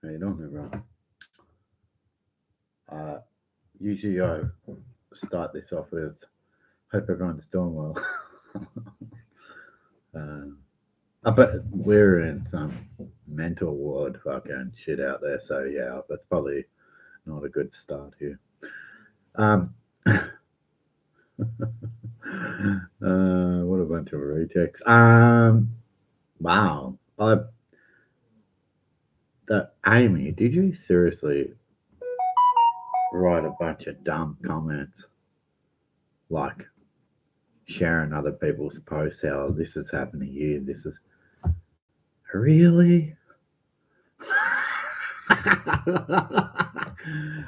How you doing, everyone? Uh, Usually I start this off with hope everyone's doing well. uh, but we're in some mental ward fucking shit out there, so yeah, that's probably not a good start here. Um, what a bunch of rejects. Wow. That Amy, did you seriously write a bunch of dumb comments like sharing other people's posts? How this is happening here. This is really.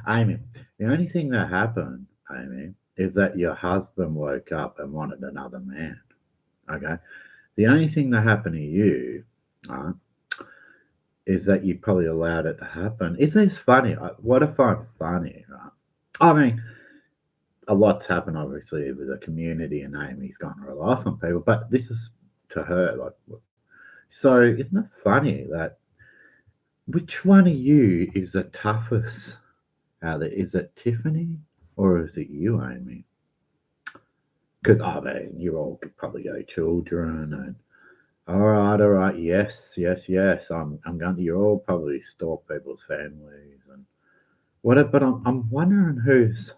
Amy, the only thing that happened, Amy, is that your husband woke up and wanted another man. Okay. The only thing that happened to you, uh, is that you probably allowed it to happen. Isn't this funny? What I find funny, right? I mean, a lot's happened obviously with the community, and Amy's gone real off on people, but this is to her like. So isn't it funny that which one of you is the toughest out there? Is it Tiffany or is it you, Amy? Because I mean, you all could probably go children and all right, yes. I'm going to. You all probably stalk people's families and whatever. But I'm wondering who's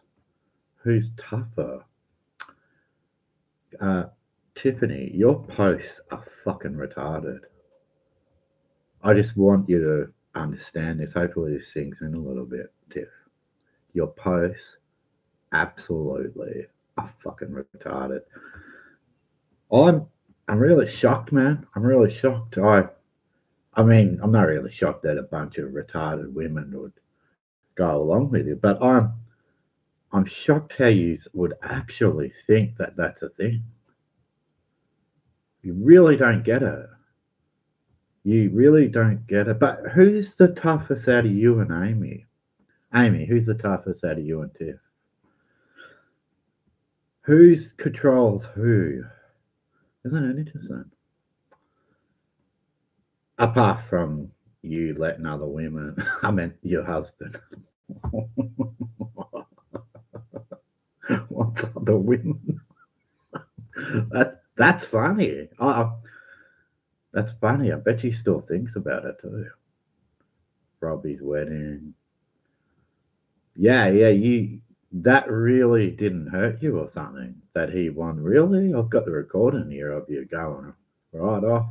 tougher. Uh, Tiffany, your posts are fucking retarded. I just want you to understand this. Hopefully, this sinks in a little bit, Tiff. Your posts absolutely are fucking retarded. I'm I'm really shocked, man. I'm really shocked. I mean, I'm not really shocked that a bunch of retarded women would go along with you, but I'm shocked how you would actually think that that's a thing. You really don't get it. You really don't get it. But who's the toughest out of you and Amy? Amy, who's the toughest out of you and Tiff? Who's controls who? Isn't it interesting? Apart from you letting other women, I meant your husband. What's other women? That's funny. That's funny. I bet she still thinks about it too. Robbie's wedding. Yeah. You that really didn't hurt you or something that he won. Really, I've got the recording here of you going right off.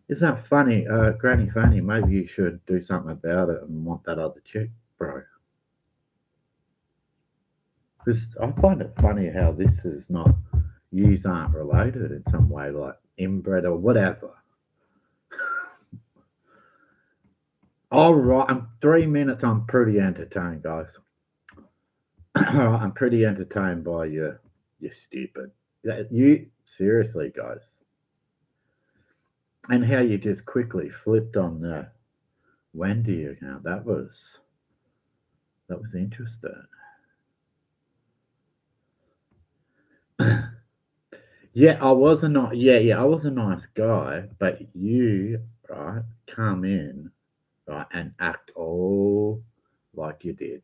Isn't that funny, Granny Fanny? Maybe you should do something about it and want that other chick, bro. Because I find it funny how this is not yous aren't related in some way, like inbred or whatever. All right, I'm 3 minutes. I'm pretty entertained, guys. I'm pretty entertained by you stupid. You seriously, guys, and how you just quickly flipped on the Wendy account. That was interesting. Yeah, I was a not. Yeah, I was a nice guy, but you right come in right and act all like you did.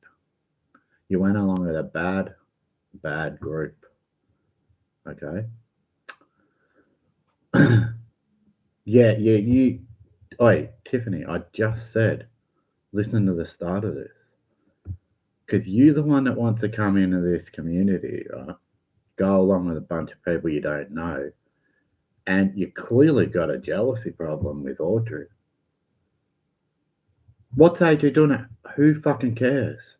You went along with a bad group. Okay. You. Oi, Tiffany, I just said, listen to the start of this. Because you're the one that wants to come into this community, right? Go along with a bunch of people you don't know. And you clearly got a jealousy problem with Audrey. What's AJ doing it? Who fucking cares?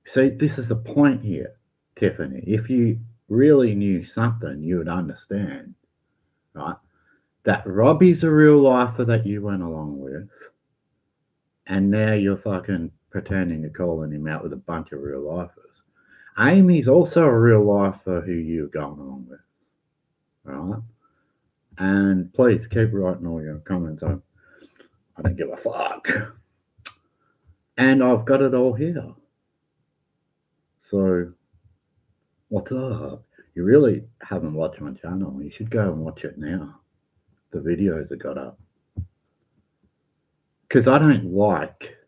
See, this is the point here, Tiffany. If you really knew something, you would understand, right? That Robbie's a real lifer that you went along with, and now you're fucking pretending to calling him out with a bunch of real lifers. Amy's also a real lifer who you're going along with, right? And please keep writing all your comments. I don't give a fuck. And I've got it all here. So, what's up? You really haven't watched my channel. You should go and watch it now. The videos I got up. Because I don't like,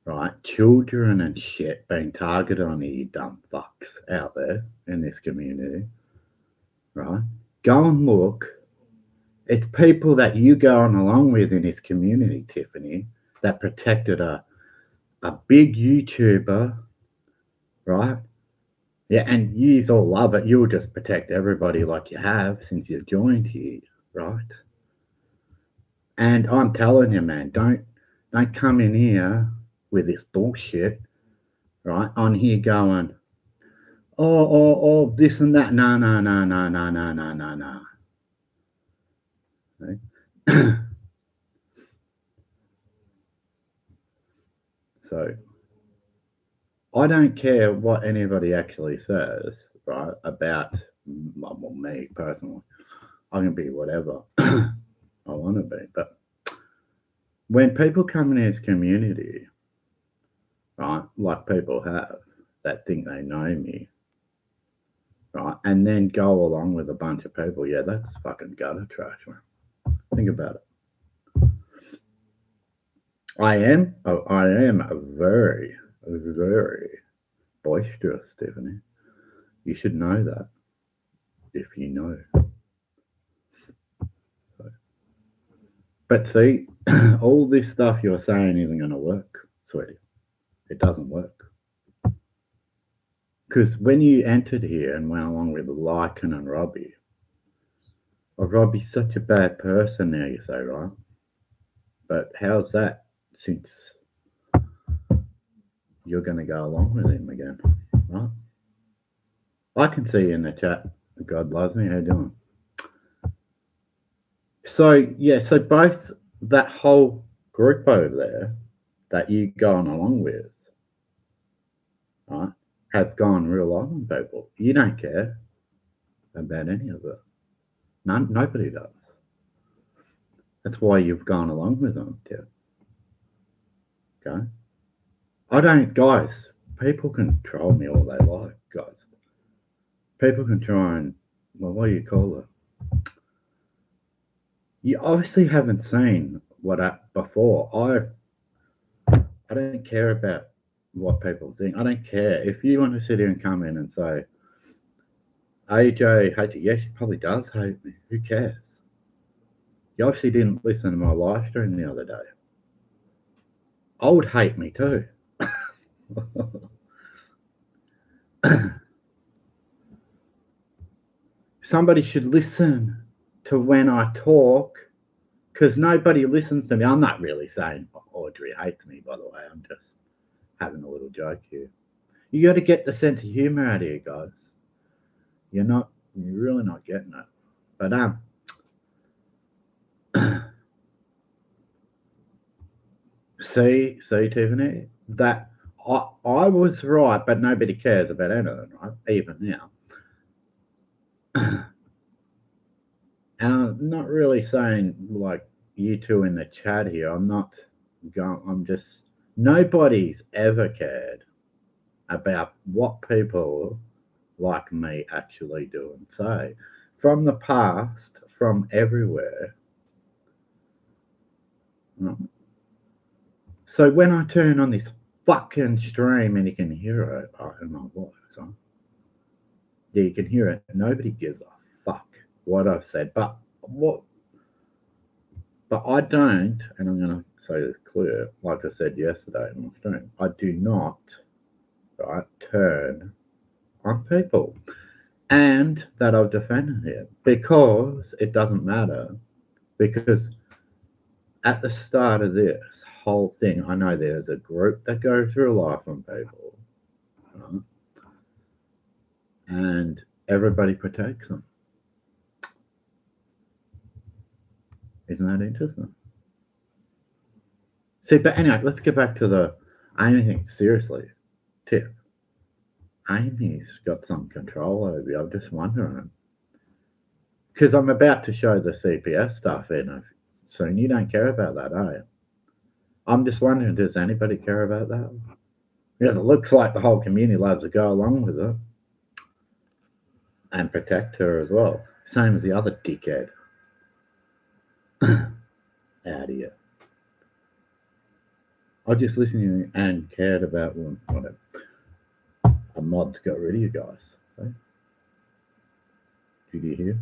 right, children and shit being targeted on you dumb fucks out there in this community, right? Go and look. It's people that you going along with in this community, Tiffany, that protected a big YouTuber, right? Yeah, and yous all love it. You'll just protect everybody like you have since you've joined here, right? And I'm telling you, man, don't come in here with this bullshit, right? On here going, oh, this and that. No, no, no, no, no, no, no, no, no. Right? So I don't care what anybody actually says, right, about well, me personally. I can be whatever I want to be. But when people come in this community, right, like people have, that think they know me, right, and then go along with a bunch of people, yeah, that's fucking gutter trash, man. Think about it. I am a very, very boisterous, Stephanie. You should know that if you know. But see, all this stuff you're saying isn't going to work, sweetie. It doesn't work. Because when you entered here and went along with Lycan and Robbie, well, Robbie's such a bad person now, you say, right? But how's that since you're going to go along with him again, right? I can see you in the chat. God loves me. How you doing? So, yeah, so both that whole group over there that you going along with, right, have gone real live on people. You don't care about any of it. Nobody does. That's why you've gone along with them, Kev. Okay? I don't, guys, people can troll me all they like, guys. People can try and, well, what do you call it? You obviously haven't seen what before. I don't care about what people think. I don't care. If you want to sit here and come in and say, AJ hates it, yes, he probably does hate me. Who cares? You obviously didn't listen to my live stream the other day. I would hate me too. Somebody should listen to when I talk because nobody listens to me. I'm not really saying Audrey hates me, by the way. I'm just having a little joke here. You got to get the sense of humor out of here, guys. You're really not getting it. But see, Tiffany, that I was right, but nobody cares about anything, right? Even now. And I'm not really saying like you two in the chat here. I'm just nobody's ever cared about what people like me actually do and say. From the past, from everywhere. Right? So when I turn on this fucking stream and you can hear it in my voice, huh? Yeah, you can hear it. Nobody gives a fuck what I've said. But I don't, and I'm gonna say this clear, like I said yesterday in my stream, I do not, right, turn on people. And that I've defended it because it doesn't matter. Because at the start of this whole thing, I know there's a group that goes through life on people, right? And everybody protects them. Isn't that interesting? See, but anyway, let's get back to the Amy thing. Seriously, Tip. Amy's got some control over you. I'm just wondering. Because I'm about to show the CPS stuff in soon. You don't care about that, are you? I'm just wondering, does anybody care about that? Because it looks like the whole community loves to go along with it and protect her as well. Same as the other dickhead. Out here. I just listened to you and cared about whatever. A mod got rid of you guys. So, did you hear?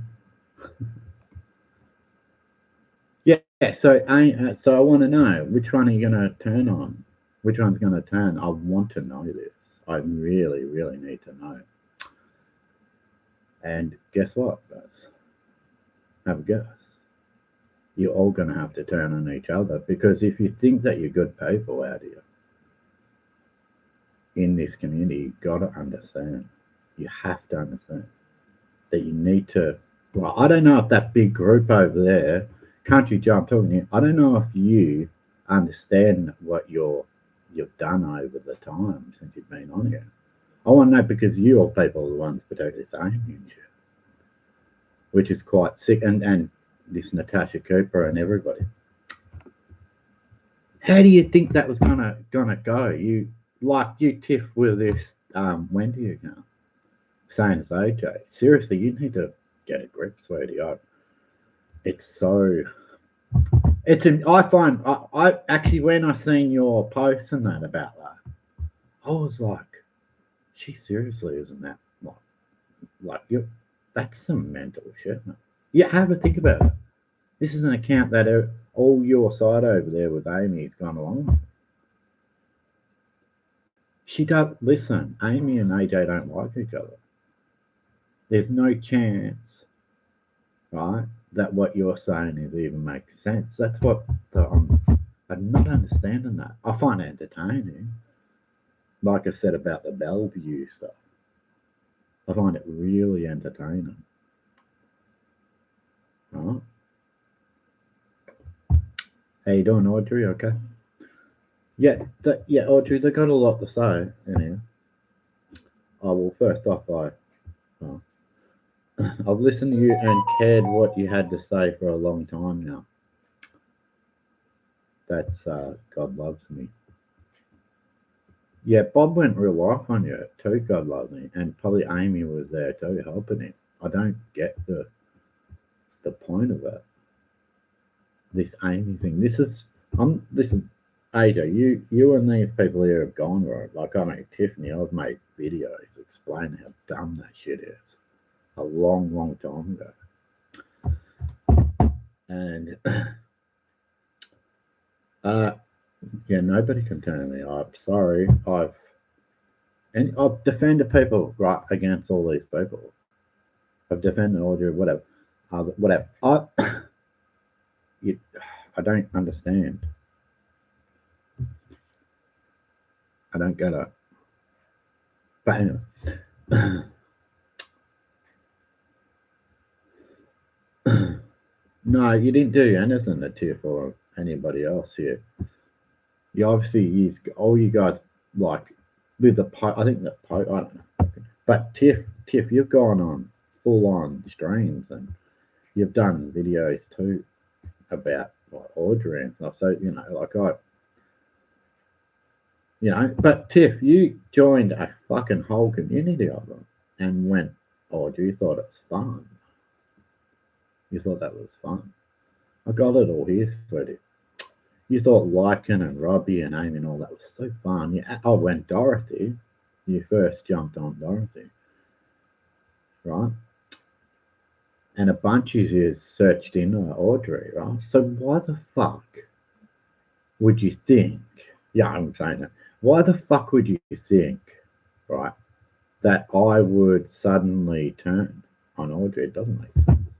Yeah, so I want to know which one are you going to turn on? Which one's going to turn? I want to know this. I really, really need to know. And guess what, guys? Have a guess. You're all going to have to turn on each other because if you think that you're good people out here in this community, you've got to understand. You have to understand that you need to. Well, I don't know if that big group over there, Country Jump talking to you, I don't know if you understand what you've done over the time since you've been on here. I want to know because you all people are the ones particularly saying you, which is quite sick. And this Natasha Cooper and everybody. How do you think that was gonna go? You tiff with this Wendy again, same as AJ. Seriously, you need to get a grip, sweetie. It's so. I find I actually when I seen your post and that about that, I was like, she seriously isn't that like you. That's some mental shit. Man. You have to think about it. This is an account that all your side over there with Amy's gone along with. She does listen. Amy and AJ don't like each other. There's no chance, right, that what you're saying is even makes sense. That's what I'm not understanding that. I find it entertaining. Like I said about the Bellevue stuff, I find it really entertaining. Right? How you doing, Audrey? Okay. Yeah, Audrey, they got a lot to say in here. Oh well, first off, uh, I've listened to you and cared what you had to say for a long time now. That's God loves me. Yeah, Bob went real life on you too. God loves me, and probably Amy was there too, helping him. I don't get the point of it. This Amy thing. This is listen, Ada. You and these people here have gone right. Like I know Tiffany. I've made videos explaining how dumb that shit is. A long, long time ago, and uh, yeah, nobody can turn me. I'm sorry. I've defended people right against all these people. I've defended Audrey, whatever, whatever. You, I don't understand. I don't get it. But anyway, no, you didn't do anything to Tiff or anybody else here. You obviously used all you got like with the I think the I don't know. But Tiff, you've gone on full on streams and you've done videos too about like Audrey and stuff. So but Tiff, you joined a fucking whole community of them and went, Audrey, you thought it was fun. You thought that was fun. I got it all here, sweetie. You thought Lycan and Robbie and Amy and all that was so fun. Yeah. Oh, when Dorothy, you first jumped on Dorothy, right? And a bunch of you searched in Audrey, right? So why the fuck would you think? Yeah, I'm saying that. Why the fuck would you think, right, that I would suddenly turn on Audrey? It doesn't make sense.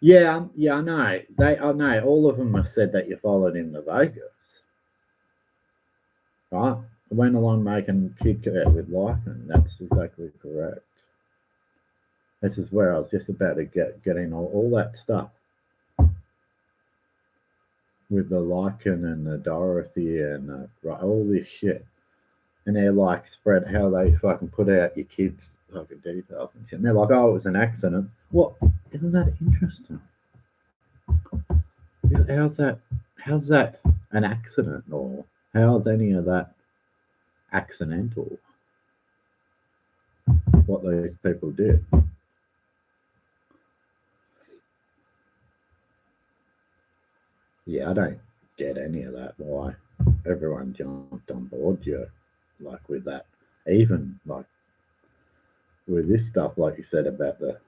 Yeah, I know. I know. All of them have said that you followed him to Vegas, right? I went along making Kid out with Lycan. That's exactly correct. This is where I was just about to get in all that stuff with the Lycan and the Dorothy and all this shit. And they're like spread how they fucking put out your kids' fucking details and shit. And they're like, oh, it was an accident. Well, isn't that interesting? How's that? How's that an accident, or how's any of that accidental? What those people did. Yeah, I don't. get any of that. Why everyone jumped on board you, like with that. Even like with this stuff, like you said about the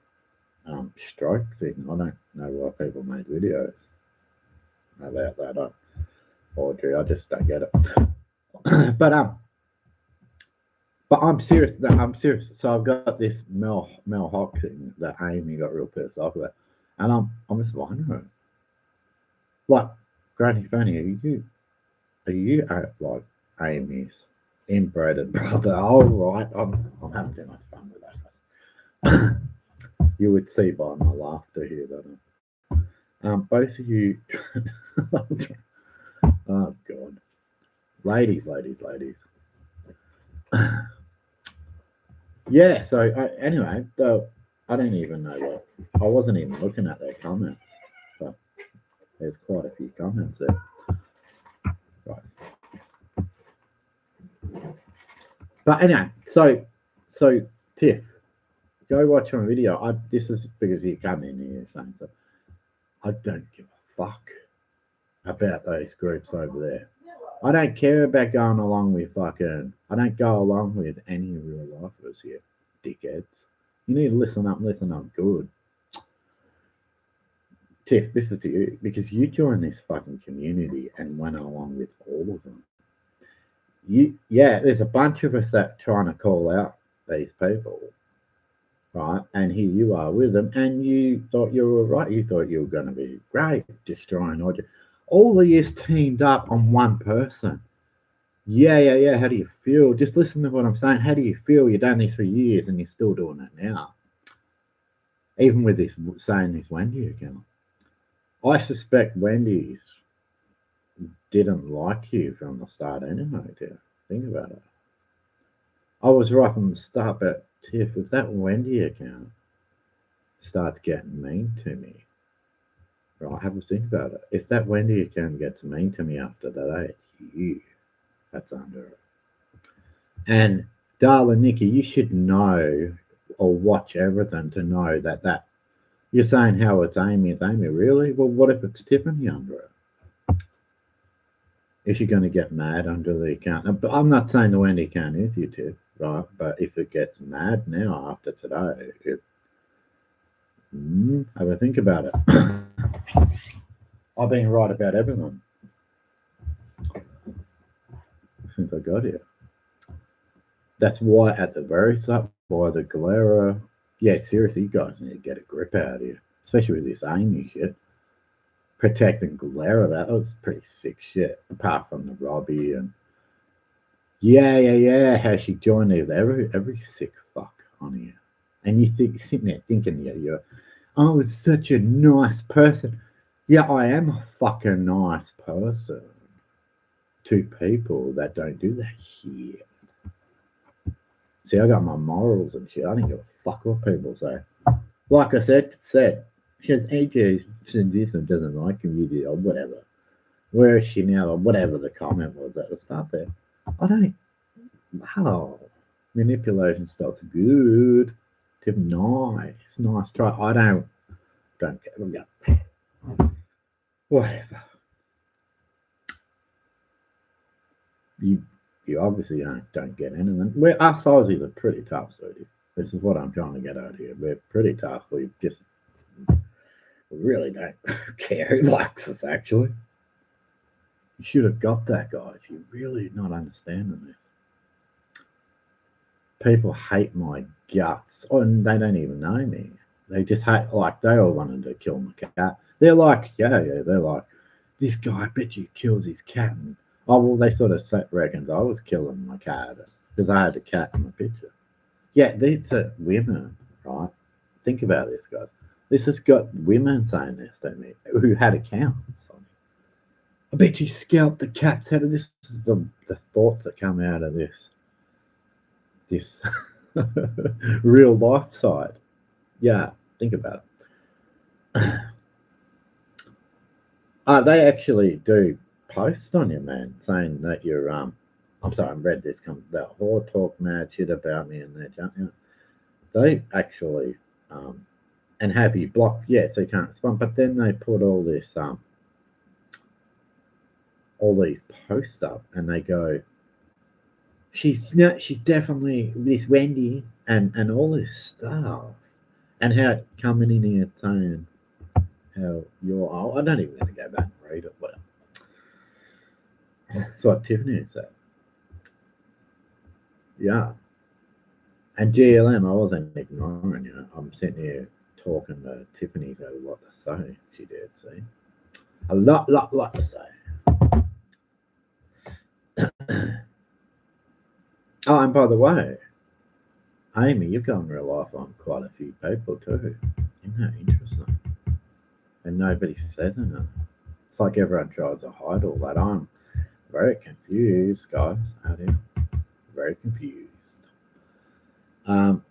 stroke thing. I don't know why people made videos about that. Audrey, I just don't get it. But I'm serious. I'm serious. So I've got this Mel Hock thing that Amy got real pissed off about, and I'm just wondering, like, Granny Fanny, are you like Amy's inbred brother? All right, I'm having too much fun with that. You would see by my laughter here that both of you. Oh God, ladies. Yeah. So anyway, though I don't even know what I wasn't even looking at their comments, but there's quite a few comments there. Right. But anyway, so Tiff, go watch my video. This is because you come in here saying that I don't give a fuck about those groups over there. I don't care about going along with fucking. I don't go along with any real lifers here, dickheads. You need to listen up good. Tiff, this is to you because you joined this fucking community and went along with all of them. Yeah, there's a bunch of us that trying to call out these people, right? And here you are with them, and you thought you were right. You thought you were going to be great, destroying all of yous teamed up on one person. Yeah. How do you feel? Just listen to what I'm saying. How do you feel? You've done this for years, and you're still doing it now. Even with this saying this Wendy account, I suspect Wendy's didn't like you from the start anyway. Dear. Think about it. I was right from the start, but Tiff, if that Wendy account starts getting mean to me, right, have a think about it. If that Wendy account gets mean to me after that, it's you that's under it. And darling Nikki, you should know or watch everything to know that you're saying how it's Amy, really? Well, what if it's Tiffany under it? If you're going to get mad under the account, but I'm not saying the Wendy account is you, Tiff, right? But if it gets mad now after today, have a think about it. I've been right about everything since I got here. That's why at the very start, why the Galera, yeah, seriously, you guys need to get a grip out here, especially with this Amy shit. Protecting Galera, that was pretty sick shit. Apart from the Robbie and yeah, how she joined with every sick fuck on here, and you're sitting there thinking, I was such a nice person. Yeah, I am a fucking nice person to people that don't do that shit. See, I got my morals and shit. I don't give a fuck what people say. Like I said, because AJ said this and doesn't like community or whatever. Where is she now or whatever the comment was at the start there. I don't. Wow. Manipulation stuff's good. Tip nice try. I don't care. Whatever. You obviously don't get anything. Us Aussies are pretty tough, so this is what I'm trying to get out here. We're pretty tough. We really don't care who likes us. Actually, you should have got that, guys. You're really not understanding this. People hate my guts, and they don't even know me. They just hate, like, they all wanted to kill my cat. They're like, yeah, they're like, this guy, I bet you kills his cat. And, oh, well, they sort of reckons I was killing my cat because I had a cat in the picture. Yeah, these are women, right? Think about this, guys. This has got women saying this to me who had accounts. I bet you scalped the cat's head. This is the thoughts that come out of this real life side. Yeah, think about it. They actually do post on you, man, saying that you're I'm sorry, I read this come about whore talk mad shit about me and that junk. They actually and have you blocked, yeah, so you can't respond. But then they put all this all these posts up, and they go, she's definitely this Wendy, and all this stuff, and how it coming in here saying how you're. Oh, I don't even want to go back and read it, but it's what Tiffany said. Yeah, and GLM, I wasn't ignoring you. I'm sitting here talking to Tiffany about what to say. She did, see, a lot to say. Oh, and by the way, Amy, you've gone real life on quite a few people too. Isn't that interesting? And nobody says anything. It's like everyone tries to hide all that. I'm very confused, guys, out here. Very confused. And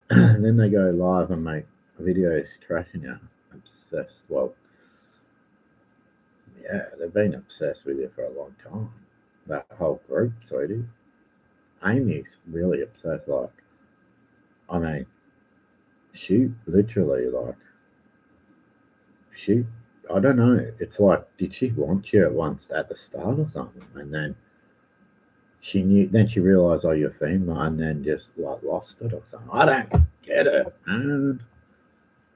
then they go live and make videos trashing you. Obsessed. Well, yeah, they've been obsessed with you for a long time. That whole group, sweetie. Amy's really obsessed. Like, I mean, she literally, like, she, I don't know. It's like, did she want you once at the start or something? And then she knew, then she realized, oh, you're female, and then just like lost it or something. I don't get it, man.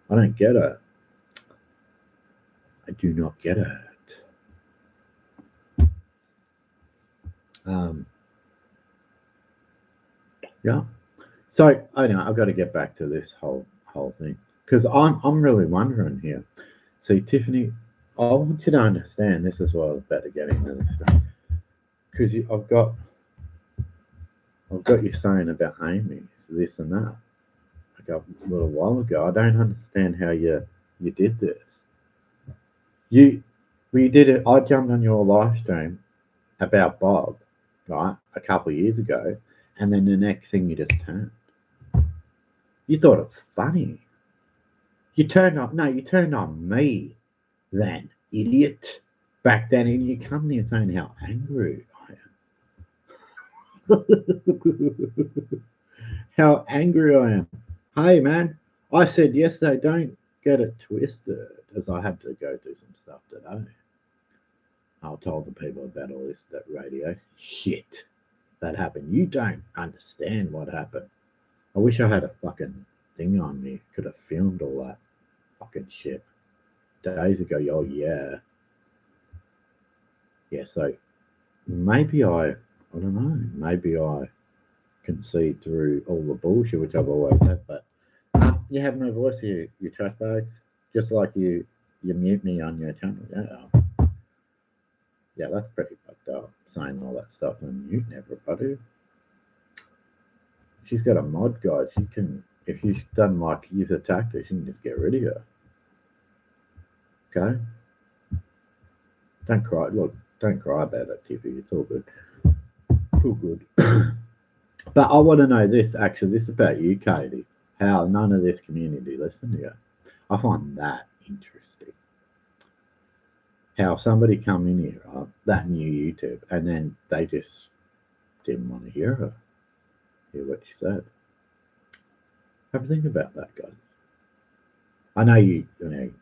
I don't get it. I do not get it. Um, yeah. So I know I've got to get back to this whole thing because I'm really wondering here. See, Tiffany, I want you to understand. This is why I was about to get into this stuff because I've got you saying about Amy, so this and that. Like a little while ago, I don't understand how you did this. You we did it. I jumped on your live stream about Bob, right, a couple of years ago, and then the next thing you just turned. You thought it was funny. You turned on no, you turned on me then, idiot. Back then, and you come here saying how angry I am. How angry I am. Hey man, I said yesterday, don't get it twisted, as I had to go do some stuff today. I told the people about all this that radio shit that happened. You don't understand what happened. I wish I had a fucking thing on me. Could have filmed all that fucking shit days ago. Oh yeah, yeah. So maybe I don't know. Maybe I can see through all the bullshit which I've always had. But you have no voice here. You trash bags, just like you mute me on your channel. Yeah, yeah. That's pretty fucked up. Saying all that stuff and muting everybody. She's got a mod guide. She can, if she's done like you've attacked her, she can just get rid of her. Okay? Don't cry. Look, don't cry about it, Tiffy. It's all good. All good. But I want to know this, actually. This is about you, Katie. How none of this community listen to you. I find that interesting. How somebody come in here, right, that new YouTube, and then they just didn't want to hear what she said. Have a think about that, guys. I know you're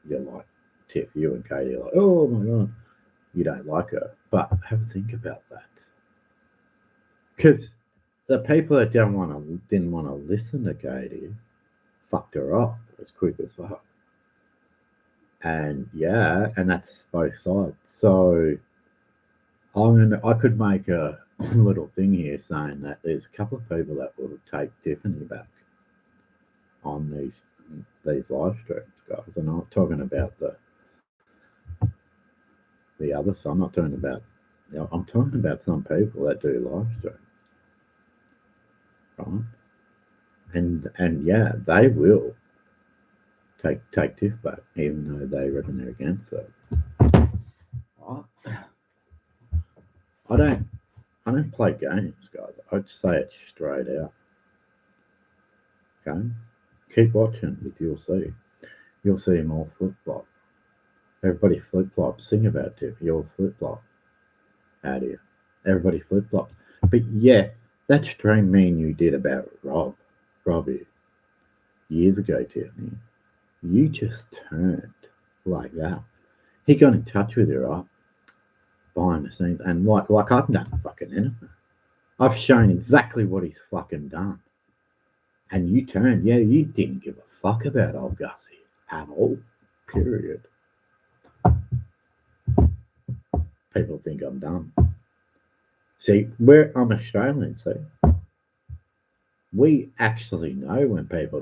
like Tiff, you and Katie are like, oh my god, you don't like her. But have a think about that. Because the people that didn't want to listen to Katie fucked her off as quick as fuck. And yeah, and that's both sides. So I could make a little thing here saying that there's a couple of people that will take Tiffany back on these live streams, guys. And I'm not talking about the other side. I'm not talking about I'm talking about some people that do live streams, right? And yeah, they will take Tiff back, even though they reckon they're against it. Right? I don't I don't play games, guys. I just say it straight out. Okay? Keep watching with you'll see. You'll see them all flip flop. Everybody flip flops. Sing about Tiff. You'll flip flop out here. Everybody flip flops. But yeah, that stream me and you did about Robbie, years ago, Tiffany. You just turned like that. He got in touch with her, right? behind the scenes, and like I've done fucking anything. I've shown exactly what he's fucking done, and you turned. Yeah, you didn't give a fuck about old Gussie at all. Period. People think I'm dumb. See, I'm Australian. See, we actually know when people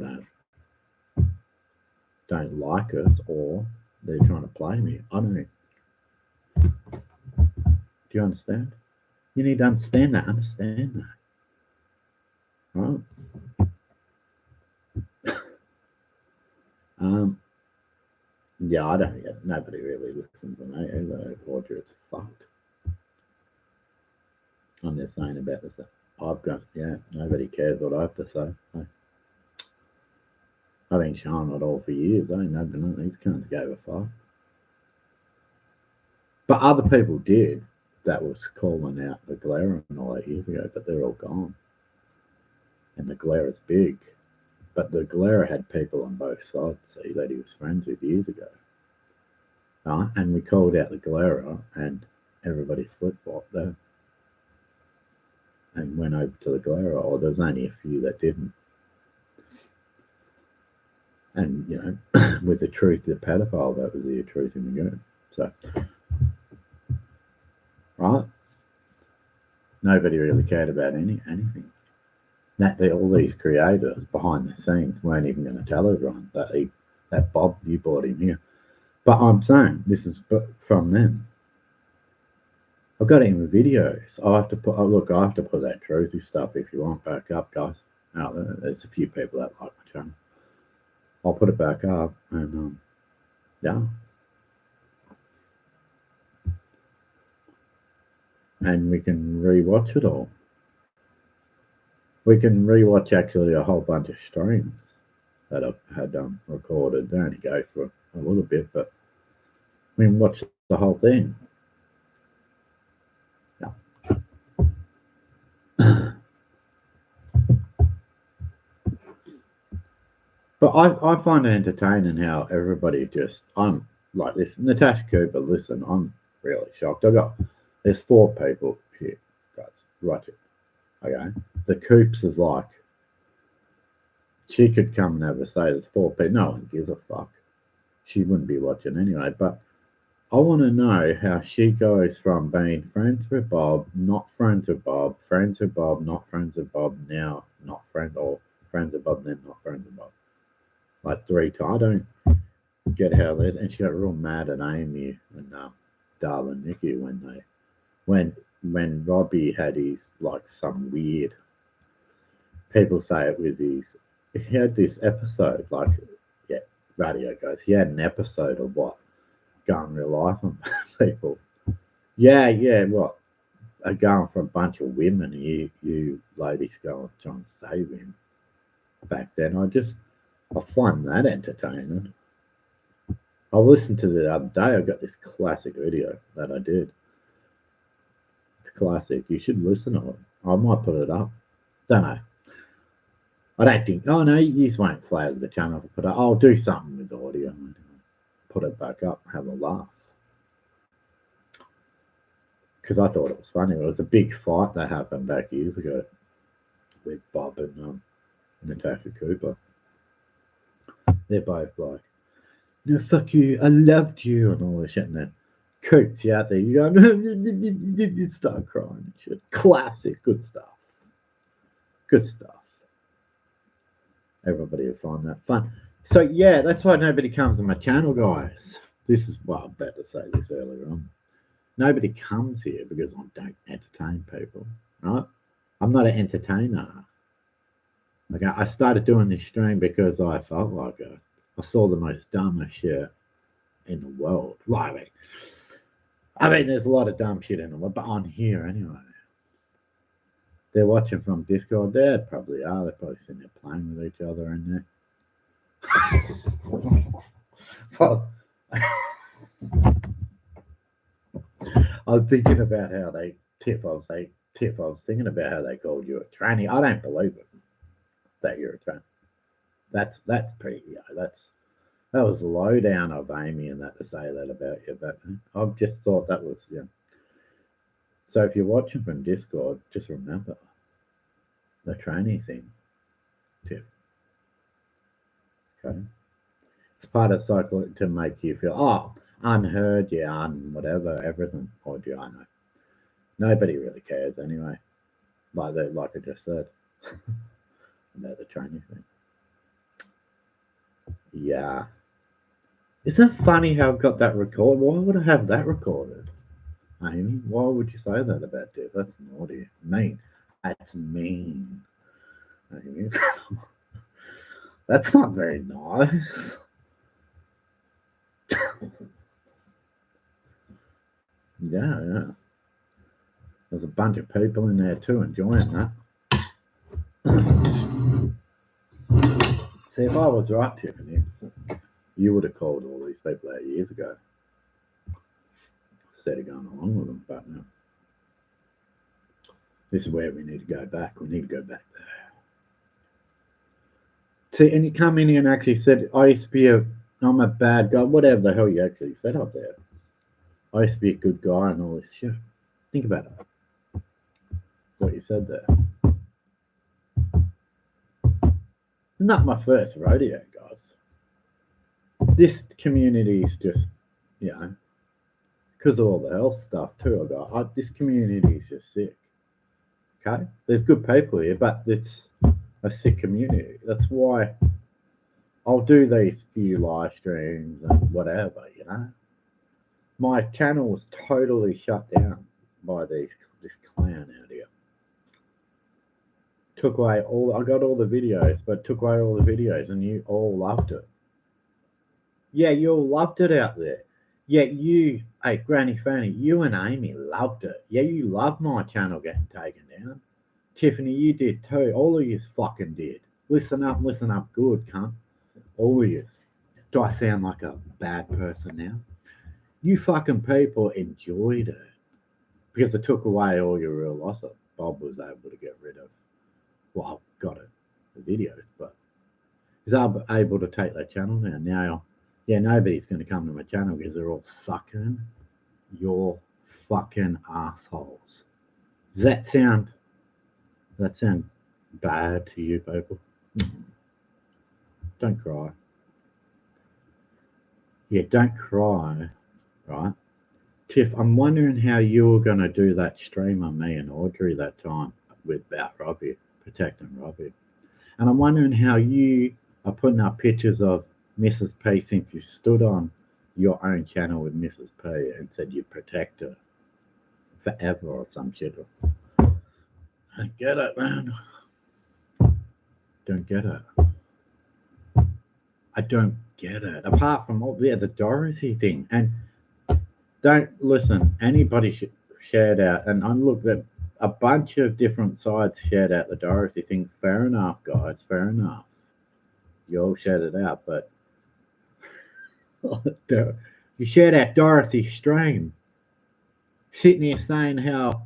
don't like us or they're trying to play me. I don't. Do you understand? You need to understand that. Understand that. Right? Um, yeah, I don't get. Nobody really listens to me either. Roger, it's fucked. I'm just saying about this. I've got. Yeah, nobody cares what I have to say. I've been showing it all for years. I ain't none of these cunts gave a fuck. But other people did. That was calling out the glare and all that years ago, but they're all gone. And the glare is big. But the glare had people on both sides, see, that he was friends with years ago. And we called out the Galera, and everybody flip-flopped there and went over to the Galera, or there was only a few that didn't. And, with the truth of the pedophile, that was the truth in the game. So, right? Nobody really cared about anything. All these creators behind the scenes weren't even going to tell everyone that Bob, you brought him here. But I'm saying this is from them. I've got it in the videos. I have to put. Oh, look, I have to put that Truthy stuff if you want back up, guys. Now, there's a few people that like my channel. I'll put it back up, and yeah. And we can rewatch it all. We can rewatch actually a whole bunch of streams that I've had recorded. They only go for a little bit, but we can watch the whole thing. But I find it entertaining how everybody I'm like this. Natasha Cooper, listen, I'm really shocked. There's 4 people here, guys. Watch it. Okay. The Coops is like, she could come and have a say. There's 4 people. No one gives a fuck. She wouldn't be watching anyway. But I want to know how she goes from being friends with Bob, not friends with Bob, friends with Bob, not friends with Bob, now not friends, or friends with Bob, then not friends with Bob. Like 3 times. I don't get how this, and she got real mad at Amy and Darling Nikki when Robbie had his like some weird. People say it was he had this episode like radio goes. He had an episode of what going real life on people. Yeah, what going for a bunch of women. You ladies go and try and save him. Back then, I find that entertaining. I listened to the other day. I got this classic video that I did. It's classic. You should listen to it. I might put it up. Don't know. I don't think. Oh no, you just won't flag the channel. But I'll do something with the audio. Put it back up. Have a laugh. Because I thought it was funny. It was a big fight that happened back years ago with Bob and Natasha Cooper. They're both like, no, fuck you, I loved you, and all this shit. And then Coops, you out there, you go, you start crying and shit. Classic, good stuff. Good stuff. Everybody will find that fun. So, yeah, that's why nobody comes to my channel, guys. This is, well, I better say this earlier on. Nobody comes here because I don't entertain people, right? I'm not an entertainer. Okay, I started doing this stream because I felt like it. I saw the most dumbest shit in the world. Like, I mean, there's a lot of dumb shit in the world, but on here anyway. They're watching from Discord. They probably are. They're probably sitting there playing with each other in there. Well, I'm thinking about how they Tiff. I was thinking about how they called you a tranny. I don't believe it that you're a tranny. That's pretty. That was low down of Amy and that to say that about you. But I've just thought that was So if you're watching from Discord, just remember the tranny thing tip. Okay. It's part of cycle to make you feel, oh, unheard, yeah, whatever, everything. Or do I know? Nobody really cares anyway. Like I just said about the tranny thing. Yeah. Isn't it funny how I've got that recorded? Why would I have that recorded? Amy, why would you say that about Dave? That's naughty. Mean. That's mean. Amy. That's not very nice. Yeah. There's a bunch of people in there too enjoying that. See, if I was right, Tiffany, you would have called all these people out years ago instead of going along with them. But no, this is where we need to go back. We need to go back there. See, and you come in here and actually said, I used to be I'm a bad guy, whatever the hell you actually said up there. I used to be a good guy and all this shit. Think about it. What you said there. Not my first rodeo, guys. This community is just, because of all the health stuff too. This community is just sick. Okay, there's good people here, but it's a sick community. That's why I'll do these few live streams and whatever. My channel was totally shut down by this clown out here. Took away I got all the videos, but took away all the videos, and you all loved it. Yeah, you all loved it out there. Yeah, hey, Granny Fanny, you and Amy loved it. Yeah, you loved my channel getting taken down. Tiffany, you did too. All of you fucking did. Listen up good, cunt. All of you. Do I sound like a bad person now? You fucking people enjoyed it because it took away all your real loss. Bob was able to get rid of. Well, got it, the videos, but he's able to take that channel down. Now, nobody's going to come to my channel because they're all sucking your fucking assholes. Does that sound bad to you people? Don't cry. Yeah, don't cry, right? Tiff, I'm wondering how you were going to do that stream on me and Audrey that time about Robbie, protecting Robbie. And I'm wondering how you are putting up pictures of Mrs. P since you stood on your own channel with Mrs. P and said you protect her forever or some shit. I get it, man. Don't get it. I don't get it. Apart from the Dorothy thing. And don't listen, anybody shared out, and I looked at a bunch of different sides shared out the Dorothy thing. Fair enough, guys, fair enough. You all shared it out, but you shared out Dorothy stream. Sitting here saying how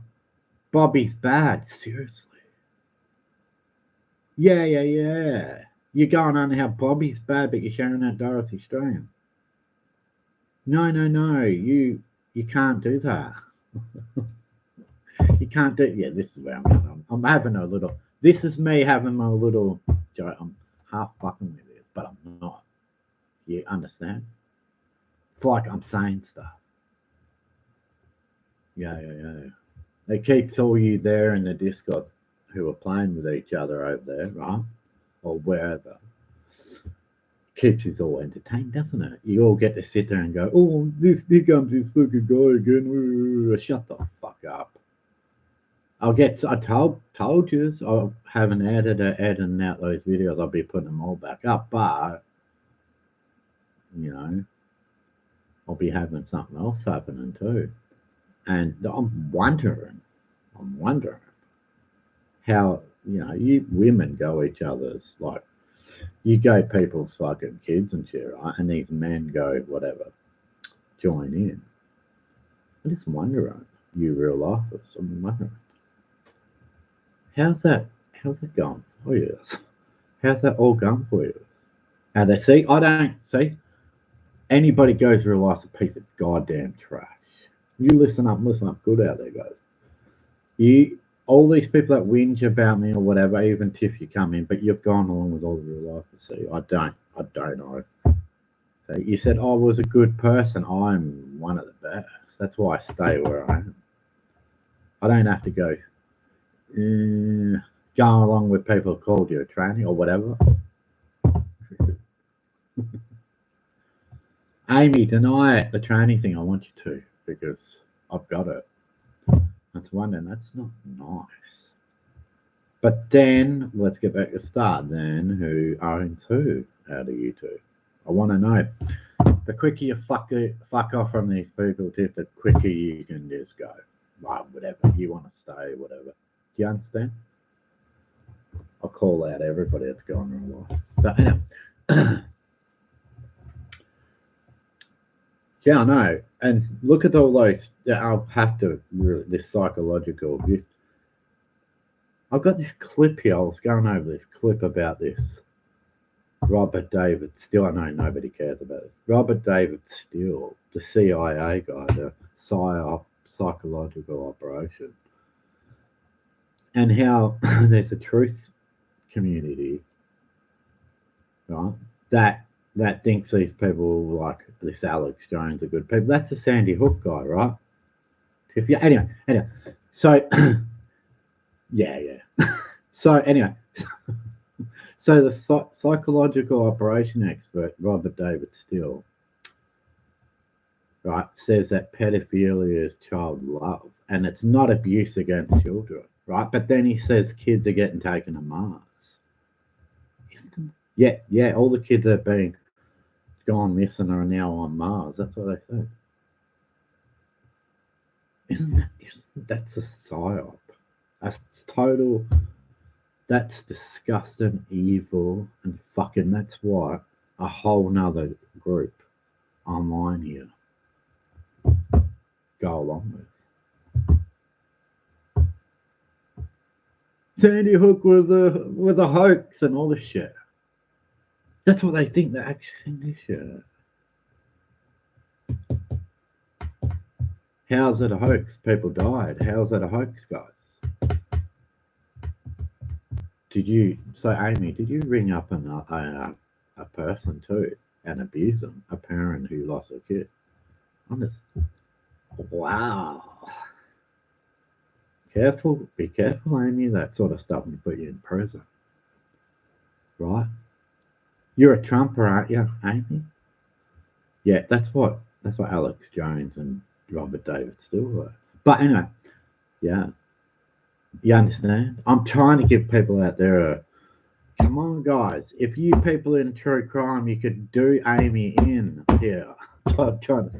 Bobby's bad. Seriously. Yeah. You're going on how Bobby's bad, but you're sharing out Dorothy stream. No. You can't do that. You can't do. Yeah, this is where I'm going. I'm having a little. This is me having a little joke. I'm half fucking with this, but I'm not. You understand? It's like I'm saying stuff. Yeah. It keeps all you there in the Discord who are playing with each other over there, right? Or wherever. Keeps us all entertained, doesn't it? You all get to sit there and go, oh, here comes this fucking guy again. Shut the fuck up. I told you, I have an editor editing out those videos. I'll be putting them all back up, but I'll be having something else happening too. And I'm wondering how you women go each other's, like, you go people's fucking kids and shit, right? And these men go whatever, join in. I'm just wondering, you real lifers, I'm wondering. How's that going for you? How's that all going for you? How they see? I don't see. Anybody goes through life's a piece of goddamn trash. You listen up good out there, guys. You, all these people that whinge about me or whatever, even if you come in, but you've gone along with all of your life. See, I don't know. So you said I was a good person. I'm one of the best. That's why I stay where I am. I don't have to go going along with people who called you a tranny or whatever. Amy, deny the tranny thing. I want you to because I've got it. That's one, and that's not nice. But then let's get back to start. Then who owns who out of you two? I want to know. The quicker you fuck off from these people, Tiff, the quicker you can just go. Well, whatever you want to stay, whatever. Do you understand? I'll call out everybody that's gone wrong. So anyway. Yeah, I know. And look at all those. Yeah, I'll have to really, this psychological abuse. I've got this clip here. I was going over this clip about this Robert David Steele. I know nobody cares about it. Robert David Steele, the CIA guy, the PSYOP, psychological operation, and how there's a truth community, right? That thinks these people like this Alex Jones are good people. That's a Sandy Hook guy, right? If you anyway. So yeah. So anyway, so the psychological operation expert Robert David Steele, right, says that pedophilia is child love and it's not abuse against children, right? But then he says kids are getting taken to Mars. Yeah, all the kids that have been gone missing are now on Mars. That's what they say. Isn't that's a psyop? That's total. That's disgusting, evil, and fucking. That's why a whole nother group online here go along with. Sandy Hook was a hoax and all this shit. That's what they think. They actually think this shit. How's it a hoax? People died. How's it a hoax, guys? Amy, did you ring up a person too and abuse them? A parent who lost a kid? I'm just, wow. Be careful, Amy. That sort of stuff will put you in prison, right? You're a Trumper, aren't you, Amy? Yeah, that's what Alex Jones and Robert David Steele were. But anyway, yeah, you understand? I'm trying to give people out there a come on, guys. If you people in true crime, you could do Amy in here. That's what I'm trying to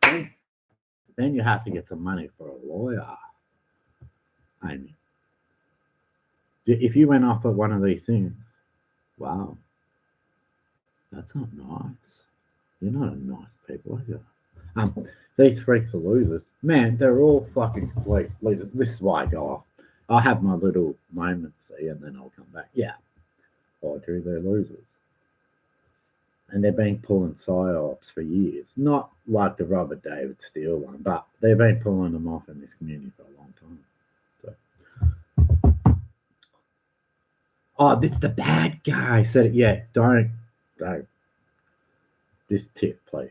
say. Then you have to get some money for a lawyer, Amy. If you went off at one of these things, wow, that's not nice. You're not a nice people, are you? These freaks are losers. Man, they're all fucking complete losers. This is why I go off. I'll have my little moments, see, and then I'll come back. Yeah, Audrey, they're losers. And they've been pulling psyops for years. Not like the Robert David Steele one, but they've been pulling them off in this community for a long time. So. Oh, this is the bad guy. Said it. Yeah, don't. This tip, please.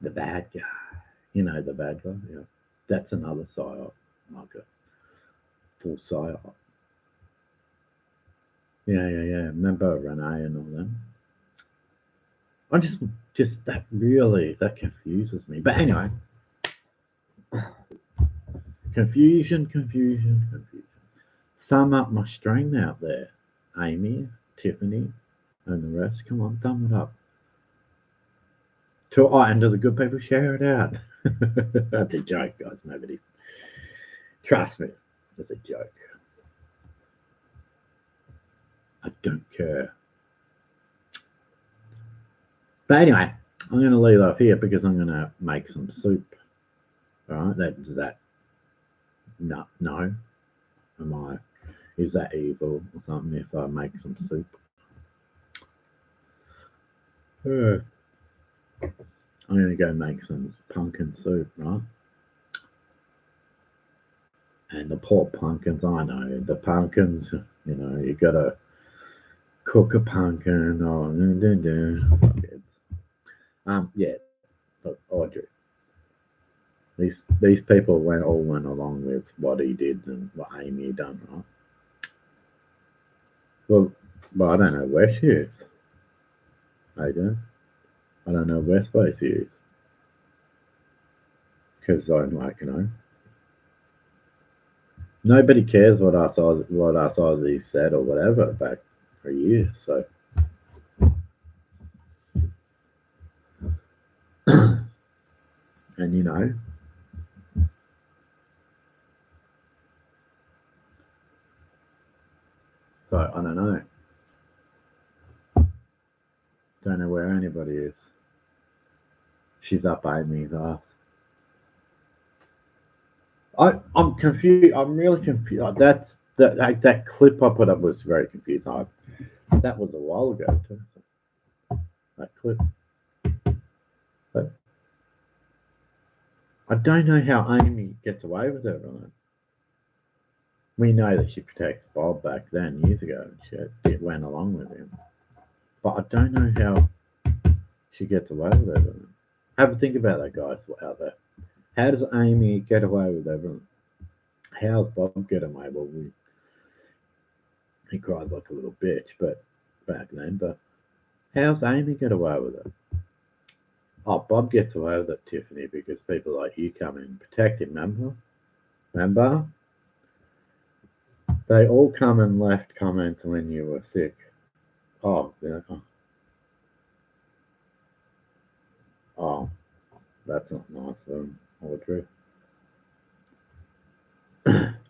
The bad guy. You know the bad guy? Yeah. That's another psyop. Like a full psyop. Yeah. Remember Renee and all them? I just that confuses me. But anyway. Confusion. Sum up my string out there. Amy, Tiffany, and the rest. Come on, thumb it up. And to the good people, share it out. That's a joke, guys. Nobody. Trust me, it's a joke. I don't care. But anyway, I'm going to leave off here because I'm going to make some soup. All right, does that? No. Is that evil or something if I make some soup? I'm going to go make some pumpkin soup, right? And the poor pumpkins, I know the pumpkins. You gotta cook a pumpkin. Oh, yeah. Look, Audrey, these people went along with what he did and what Amy done, right? Well, I don't know where she is. I don't. I don't know where Space is because I'm like, nobody cares what us Aussies said or whatever back for years. So, and so I don't know. Don't know where anybody is. She's up Amy's ass. I'm confused. I'm really confused. That clip I put up was very confusing. That was a while ago too. That clip. But I don't know how Amy gets away with it on it. We know that she protects Bob back then, years ago, and shit. It went along with him. But I don't know how she gets away with everything. Have a think about that, guys, out there. How does Amy get away with everything? How's Bob get away? Well, he cries like a little bitch, but back then. But how's Amy get away with it? Oh, Bob gets away with it, Tiffany, because people like you come in and protect him. Remember? They all come and left comments when you were sick. Oh, yeah. Oh, that's not nice of them, Audrey.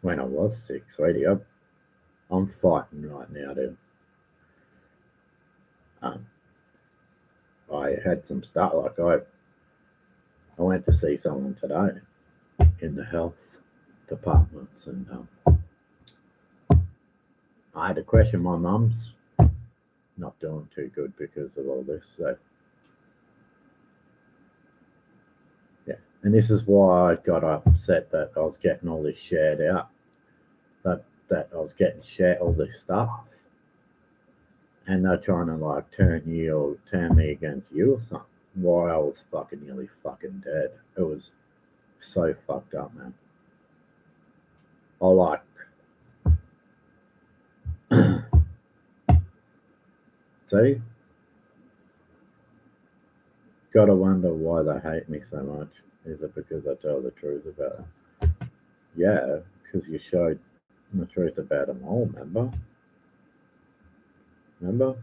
When I was sick, sweetie, I'm fighting right now, dude. Um, I had some stuff, like I went to see someone today in the health departments, and I had to question my mum's not doing too good because of all this. So yeah, and this is why I got upset that I was getting all this shared out. That I was getting shared all this stuff, and they're trying to like turn me against you or something. Why I was fucking nearly fucking dead. It was so fucked up, man. I like see, gotta wonder why they hate me so much. Is it because I tell the truth about it? Yeah, because you showed the truth about them all, remember? Remember?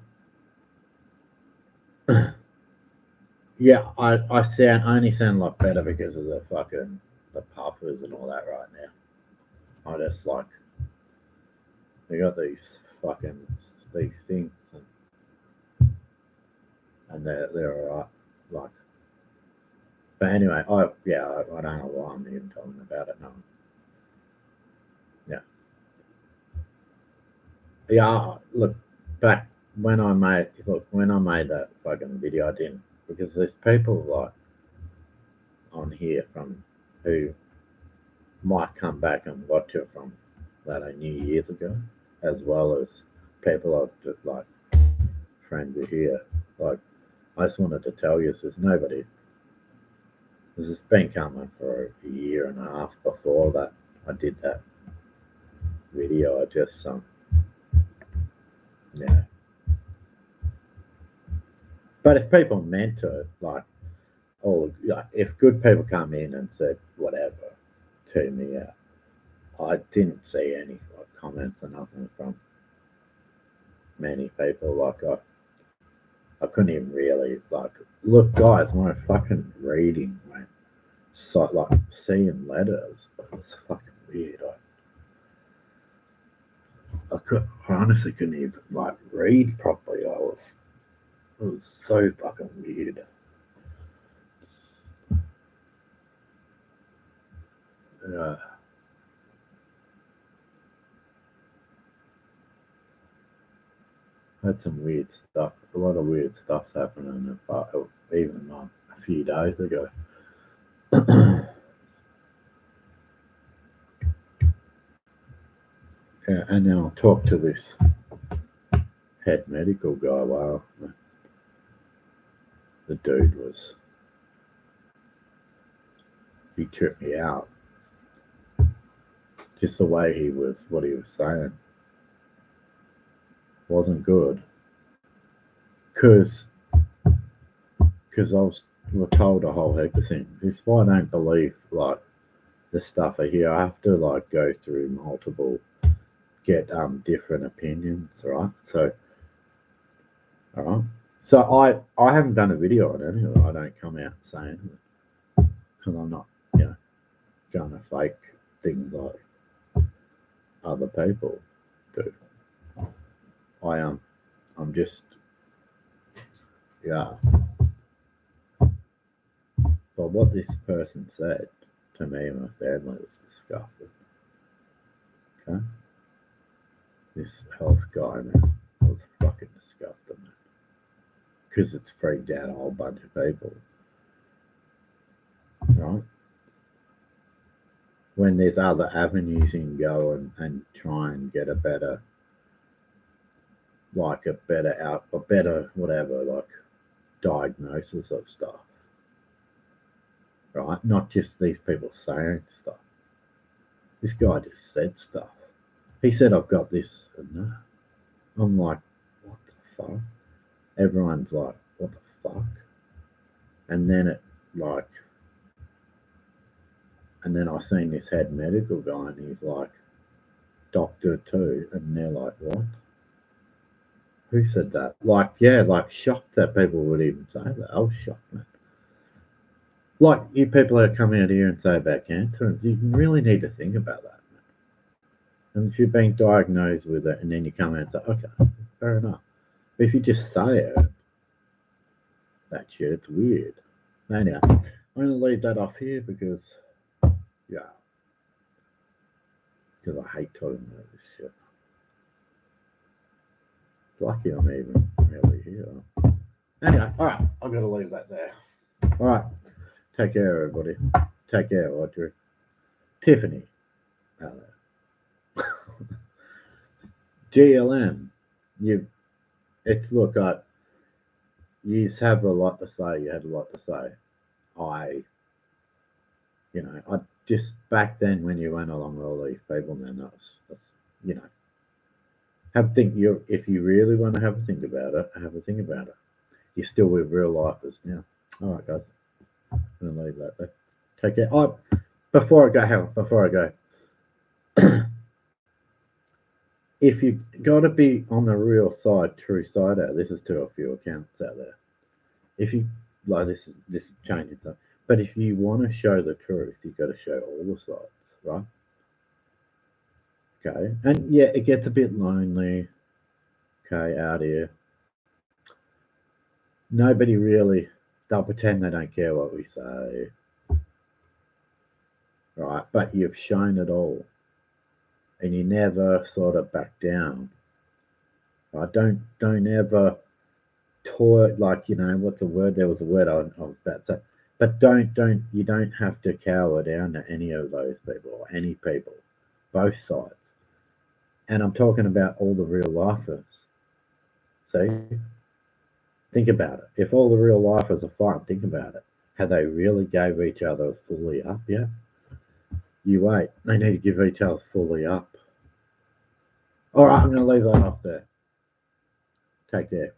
Yeah, I only sound a lot better because of the puffers and all that right now. I just like they got fucking these things and they're alright. Like, but anyway, I don't know why I'm even talking about it now. Yeah, yeah. Look, back when I made that fucking video, I didn't because there's people like on here from who might come back and watch it from that I knew years ago, as well as people I've just like friends are here. Like, I just wanted to tell you, there's nobody. This has been coming for a year and a half before that. I did that video. I just yeah. But if people meant it, like, if good people come in and said whatever to me, I didn't see any like comments or nothing from many people. Like, I couldn't even really like look, guys. My fucking reading went so like seeing letters. It's fucking weird. I honestly couldn't even like read properly. It was so fucking weird. Uh, had some weird stuff. A lot of weird stuff's happening. But even a few days ago. Yeah, and then I'll talk to this head medical guy. Well, the dude was, he tripped me out. Just the way he was, what he was saying, wasn't good. Because we're told a whole heap of things. This is why I don't believe, like, the stuff I hear. I have to, like, go through multiple, get different opinions, right? So, all right. So I haven't done a video on it. I don't come out saying it because I'm not, going to fake things like other people do. I'm just, yeah. But what this person said to me and my family was disgusting. Okay, this health guy, man, was fucking disgusting, man. Because it's freaked out a whole bunch of people, right? When there's other avenues you can go and try and get a better, like a better whatever, like diagnosis of stuff, right? Not just these people saying stuff. This guy just said stuff. He said, I've got this and that. I'm like, what the fuck? Everyone's like, what the fuck? And then and then I seen this head medical guy and he's like, doctor too. And they're like, what? Who said that? Like, yeah, like shocked that people would even say that. I was shocked, man. Like, you people that come out here and say about cancer, you really need to think about that. And if you're being diagnosed with it and then you come out and say, okay, fair enough. But if you just say it, that shit, it's weird. Anyhow, I'm going to leave that off here because, yeah, because I hate talking about this shit. It's lucky I'm even really here. Anyway, all right, I've got to leave that there. All right, take care, everybody. Take care, Audrey. Tiffany. GLM. Look, you have a lot to say. You had a lot to say. I just back then when you went along with all these people, man, that's if you really want to have a think about it, have a think about it. You're still with real lifers now. All right, guys. I'm gonna leave that there. Take care. Oh, before I go, if you got to be on the real side, true side out. This is to a few accounts out there. If you like, this is changing stuff. But if you want to show the truth, you've got to show all the sides, right? Okay, and yeah, it gets a bit lonely. Okay, out here, nobody really. They'll pretend they don't care what we say, right? But you've shown it all, and you never sort of back down. Right? Don't ever toy like what's the word? There was a word I was about to say, but you don't have to cower down to any of those people or any people, both sides. And I'm talking about all the real lifers. See, think about it. If all the real lifers are fighting, think about it. Have they really gave each other fully up yet? You wait. They need to give each other fully up. All right, I'm going to leave that up there. Take care.